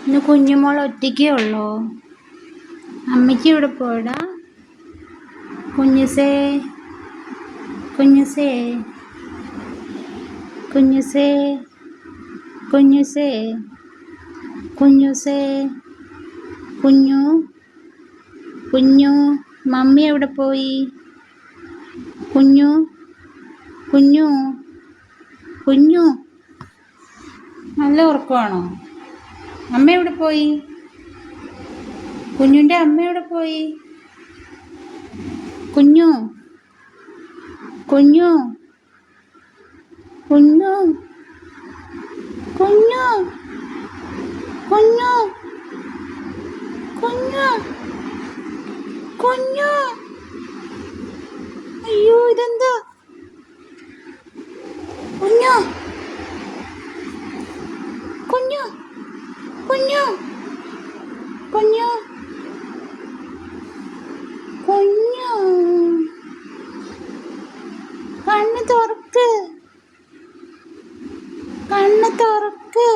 ഇന്ന് കുഞ്ഞുമോൾ ഒറ്റയ്ക്കേ ഉള്ളോ? അമ്മയ്ക്ക് ഇവിടെ പോയടാ. കുഞ്ഞുസേ കുഞ്ഞുസേ കുഞ്ഞുസേ കുഞ്ഞുസേ കുഞ്ഞുസേ കുഞ്ഞു കുഞ്ഞു മമ്മി എവിടെ പോയി? കുഞ്ഞു കുഞ്ഞു കുഞ്ഞു നല്ല ഉറക്കമാണോ? അമ്മ എവിടെ പോയി? കുഞ്ഞുൻ്റെ അമ്മ എവിടെ പോയി? കുഞ്ഞു കുഞ്ഞു കുഞ്ഞു കുഞ്ഞു കുഞ്ഞു കുഞ്ഞു കുഞ്ഞു അയ്യോ ഇതെന്താ? കുഞ്ഞു കുഞ്ഞു കുഞ്ഞു കുഞ്ഞു കുഞ്ഞു കണ്ണ് തുറക്ക്, കണ്ണ് തുറക്ക്.